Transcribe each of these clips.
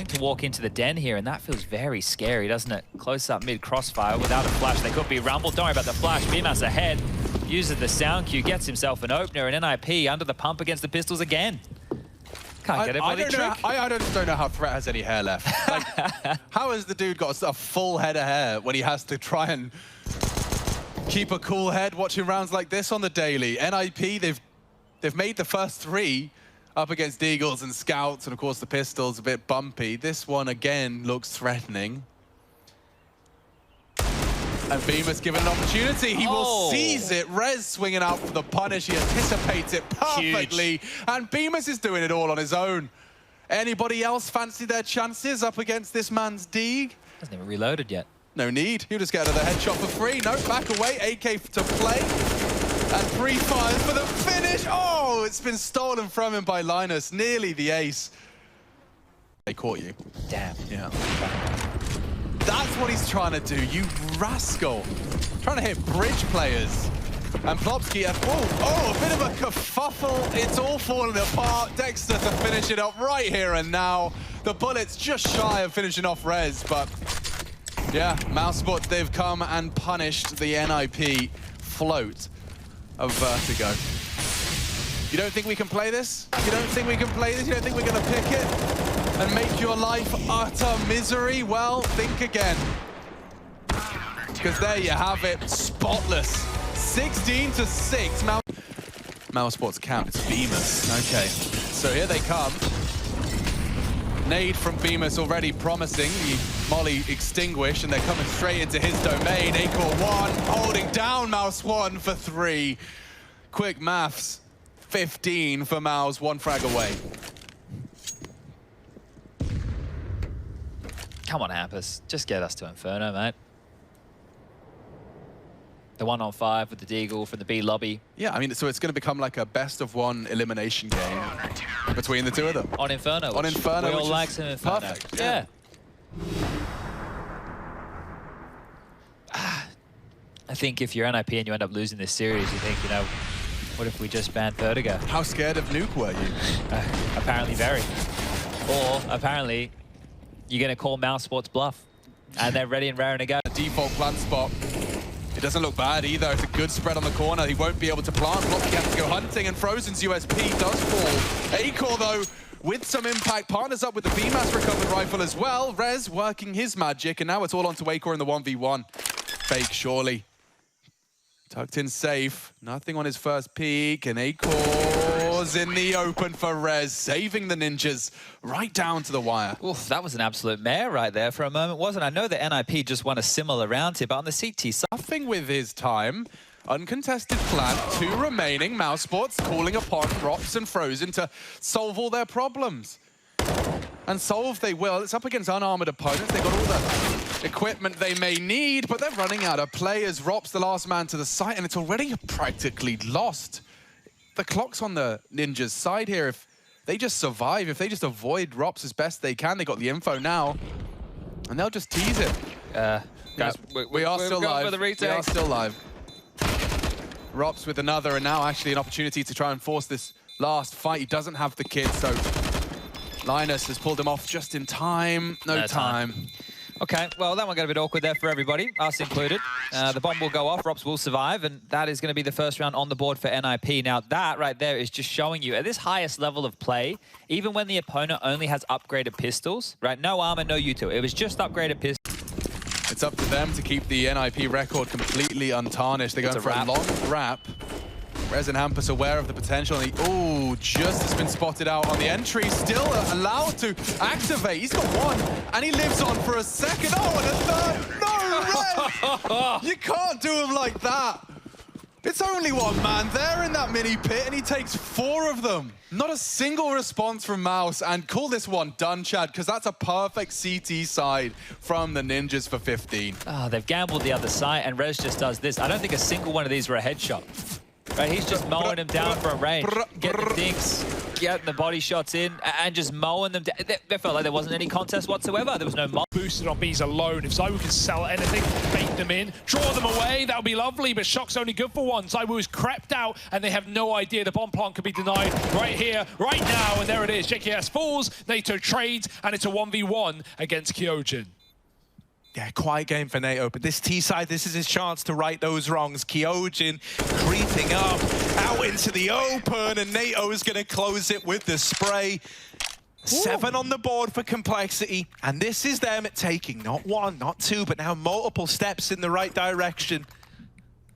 to walk into the den here, and that feels very scary, doesn't it? Close up mid crossfire without a flash. They could be rumbled. Don't worry about the flash. bymas ahead. Uses the sound cue, gets himself an opener, and NIP under the pump against the pistols again. Can't get it, I just don't know how Threat has any hair left. Like, how has the dude got a full head of hair when he has to try and keep a cool head watching rounds like this on the daily? NIP, they've made the first 3 up against Deagles and Scouts, and of course the pistols a bit bumpy. This one again looks threatening. And bymas given an opportunity. He will seize it. Rez swinging out for the punish. He anticipates it perfectly. Huge. And bymas is doing it all on his own. Anybody else fancy their chances up against this man's Deag? Hasn't even reloaded yet. No need. He'll just get another headshot for free. No, back away. AK to play. And 3 fires for the finish. Oh, it's been stolen from him by Linus. Nearly the ace. They caught you. Damn. Yeah. That's what he's trying to do, you rascal. Trying to hit bridge players. And Plopsky, a bit of a kerfuffle. It's all falling apart. Dexter to finish it up right here and now. The bullet's just shy of finishing off Rez, but yeah, mousesports, they've come and punished the NIP float of Vertigo. You don't think we can play this? You don't think we can play this? You don't think we're gonna pick it and make your life utter misery? Well, think again. Because there you have it, spotless. 16-6. Mousesports count, it's bymas. Okay, so here they come. Nade from bymas already promising. The molly extinguished, and they're coming straight into his domain. acor 1, holding down Mouse 1 for 3. Quick maths, 15 for Mouse, 1 frag away. Come on, Hampus. Just get us to Inferno, mate. The 1-on-5 with the Deagle from the B lobby. Yeah, I mean, so it's going to become like a best-of-1 elimination game between the 2 of them. On Inferno. On Inferno, we all like some Inferno. Perfect. Yeah. I think if you're NIP and you end up losing this series, you think, you know, what if we just banned Vertigo? How scared of Nuke were you? Apparently very. Or, apparently, you're going to call mousesports bluff. And they're ready and raring to go. Default plant spot. It doesn't look bad either. It's a good spread on the corner. He won't be able to plant. Blocky has to go hunting, and Frozen's USP does fall. acor, though, with some impact, partners up with the bymas recovered rifle as well. Rez working his magic, and now it's all onto acor in the 1v1. Fake, surely. Tucked in safe. Nothing on his first peek, and acor's in the open for Rez, saving the ninjas right down to the wire. Oof, that was an absolute mare right there for a moment, wasn't it? I know that NIP just won a similar round here, but on the CT side... Nothing with his time. Uncontested plant, 2 remaining. Mousesports calling upon ropz and Frozen to solve all their problems. And solve they will. It's up against unarmored opponents. They've got all the equipment they may need, but they're running out of players. ropz, the last man to the site, and it's already practically lost. The clock's on the ninjas' side here. If they just survive, if they just avoid ropz as best they can, they got the info now, and they'll just tease it. Guys, we are still live. For the we are still live. ropz with another, and now actually an opportunity to try and force this last fight. He doesn't have the kid, so Linus has pulled him off just in time. No time. Okay, well, that one got a bit awkward there for everybody, us included. The bomb will go off, ropz will survive, and that is going to be the first round on the board for NIP. Now, that right there is just showing you, at this highest level of play, even when the opponent only has upgraded pistols, right? No armor, no util. It was just upgraded pistols. It's up to them to keep the NIP record completely untarnished. They're going for a long wrap. Rez and Hampus aware of the potential. And he, just has been spotted out on the entry. Still allowed to activate. He's got 1, and he lives on for a second. Oh, and a 3rd. No, Rez! You can't do him like that. It's only 1 man there in that mini pit, and he takes 4 of them. Not a single response from Mouse, and call this one done, Chad, because that's a perfect CT side from the ninjas for 15. Oh, they've gambled the other side, and Rez just does this. I don't think a single one of these were a headshot. Right, he's just mowing him down for a range. Get the dinks. getting the body shots in and just mowing them down. They felt like there wasn't any contest whatsoever. There was no boosted on Bs alone. If zywoo can sell anything, bait them in, draw them away, that would be lovely, but shox only good for one. zywoo is crept out, and they have no idea the bomb plant could be denied right here, right now, and there it is. JKS falls, NATO trades, and it's a 1v1 against Kyojin. Yeah, quiet game for NATO, but this T-side, this is his chance to right those wrongs. Kyojin creeping up, out into the open, and NATO is going to close it with the spray. 7 on the board for Complexity, and this is them taking not 1, not 2, but now multiple steps in the right direction.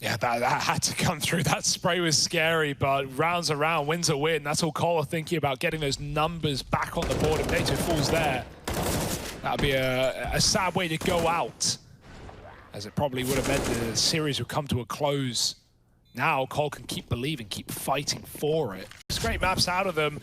Yeah, that had to come through. That spray was scary, but rounds around, wins a win. That's all Cole are thinking about, getting those numbers back on the board. If NATO falls there, that would be a sad way to go out, as it probably would have meant the series would come to a close. Now Cole can keep believing, keep fighting for it. Great maps out of them.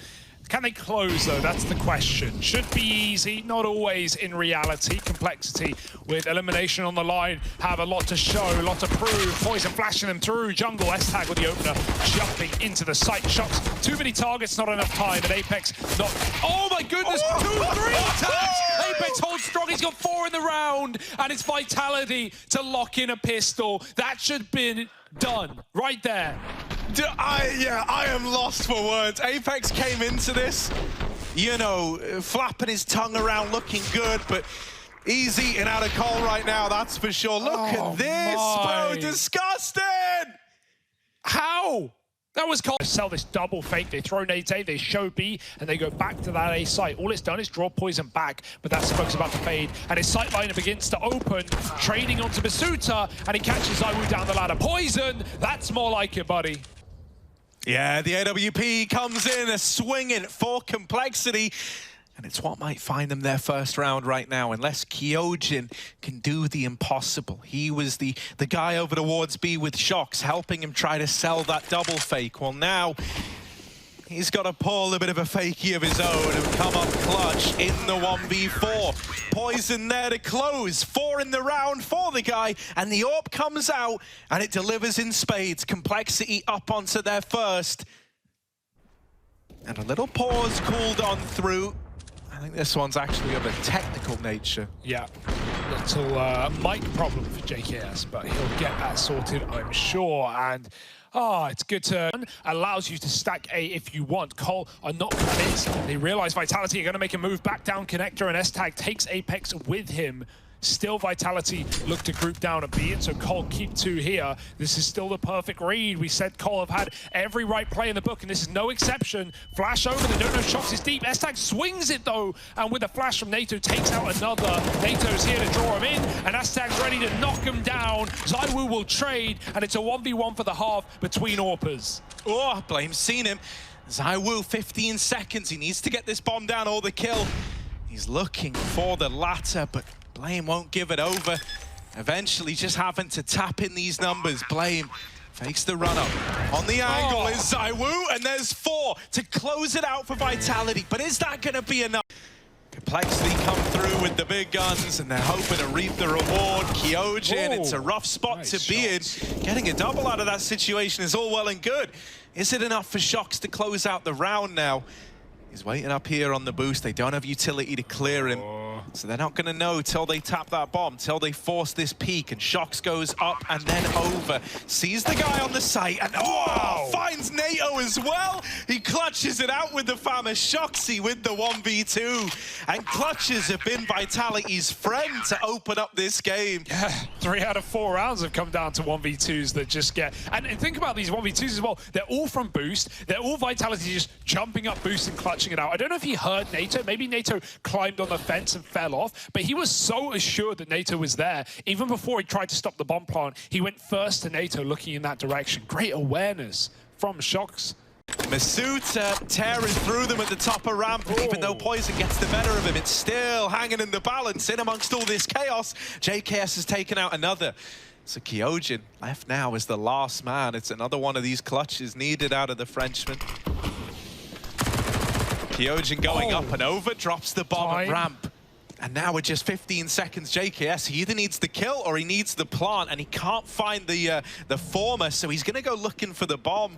Can they close, though? That's the question. Should be easy, not always in reality. Complexity with elimination on the line have a lot to show, a lot to prove. Poizon flashing them through. Jungle, esetag with the opener, jumping into the site. shox, too many targets, not enough time. And Apex not... Oh my goodness, 2-3 attacks! Apex holds strong, he's got 4 in the round. And it's Vitality to lock in a pistol. That should have been done right there. I am lost for words. Apex came into this, you know, flapping his tongue around, looking good, but he's eating out of coal right now, that's for sure. Look at this, bro, disgusting! How? That was Cole. Sell this double fake. They throw nade A, they show B, and they go back to that A site. All it's done is draw poizon back, but that smoke's about to fade. And his sight line begins to open, trading onto misuta, and he catches zywoo down the ladder. poizon, that's more like it, buddy. Yeah, the AWP comes in, a swinging for Complexity. And it's what might find them their first round right now, unless Kyojin can do the impossible. He was the guy over towards B with shox, helping him try to sell that double fake. Well, now he's got to pull a bit of a fakie of his own and come up clutch in the 1v4. poizon there to close. 4 in the round for the guy, and the AWP comes out, and it delivers in spades. Complexity up onto their first. And a little pause cooled on through. I think this one's actually of a technical nature. Yeah, little mic problem for JKS, but he'll get that sorted, I'm sure. And it's good to allows you to stack A if you want. Cole are not convinced. They realize Vitality are going to make a move back down connector, and esetag takes Apex with him. Still, Vitality look to group down a B, and so Cole keep 2 here. This is still the perfect read. We said Cole have had every right play in the book, and this is no exception. Flash over, they don't know shox is deep. esetag swings it though, and with a flash from NATO, takes out another. NATO's here to draw him in, and esetag's ready to knock him down. zywoo will trade, and it's a 1v1 for the half between AWPers. Oh, Blame's seen him. zywoo, 15 seconds. He needs to get this bomb down or the kill. He's looking for the latter, but Blame won't give it over. Eventually just having to tap in these numbers. Blame fakes the run up. On the angle is zywoo, and there's 4 to close it out for Vitality. But is that going to be enough? Complexity come through with the big guns, and they're hoping to reap the reward. Kyojin, it's a rough spot to be in. Getting a double out of that situation is all well and good. Is it enough for shox to close out the round now? He's waiting up here on the boost. They don't have utility to clear him. So they're not going to know till they tap that bomb, till they force this peak, and shox goes up and then over. Sees the guy on the site, and finds NATO as well. He clutches it out with the famous shoxy with the 1v2. And clutches have been Vitality's friend to open up this game. Yeah, 3 out of 4 rounds have come down to 1v2s that just get... And think about these 1v2s as well. They're all from boost. They're all Vitality just jumping up boost and clutching it out. I don't know if he heard NATO. Maybe NATO climbed on the fence and fell off, but he was so assured that NATO was there. Even before he tried to stop the bomb plant, he went first to NATO, looking in that direction. Great awareness from shox. misuta tearing through them at the top of ramp, and even though poizon gets the better of him, it's still hanging in the balance. In amongst all this chaos, JKS has taken out another. So Kyojin left now as the last man. It's another one of these clutches needed out of the Frenchman. Kyojin going up and over, drops the bomb at ramp. And now with just 15 seconds, JKS, he either needs the kill or he needs the plant, and he can't find the former, so he's going to go looking for the bomb.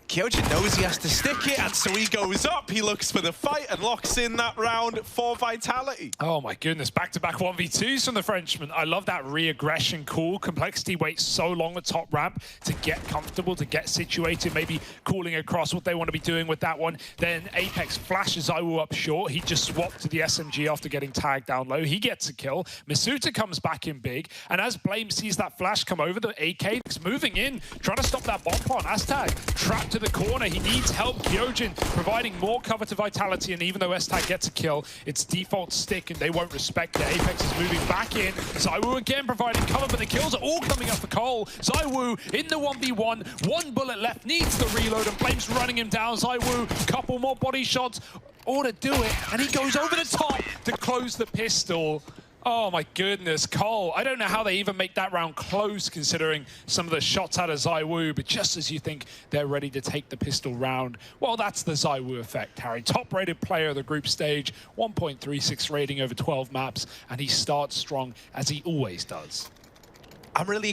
Kyojin knows he has to stick it, and so he goes up. He looks for the fight and locks in that round for Vitality. Oh my goodness, back-to-back 1v2s from the Frenchman. I love that re-aggression call. Complexity waits so long at top ramp to get comfortable, to get situated, maybe calling across what they want to be doing with that one. Then Apex flashes zywoo up short. He just swapped to the SMG after getting tagged down low. He gets a kill. Misuta comes back in big, and as Blame sees that flash come over, the AK is moving in, trying to stop that bomb plant. esetag trapped to the corner. He needs help. Kyojin providing more cover to Vitality, and even though esetag gets a kill, it's default stick and they won't respect it. Apex is moving back in. zywoo again providing cover, but the kills are all coming up for Cole. zywoo in the 1v1. 1 bullet left, needs the reload, and Blame's running him down. zywoo, couple more body shots, all to do it, and he goes over the top to close the pistol. Oh my goodness, Cole. I don't know how they even make that round close considering some of the shots out of zywoo, but just as you think they're ready to take the pistol round, well, that's the zywoo effect, Harry. Top-rated player of the group stage, 1.36 rating over 12 maps, and he starts strong as he always does. I'm really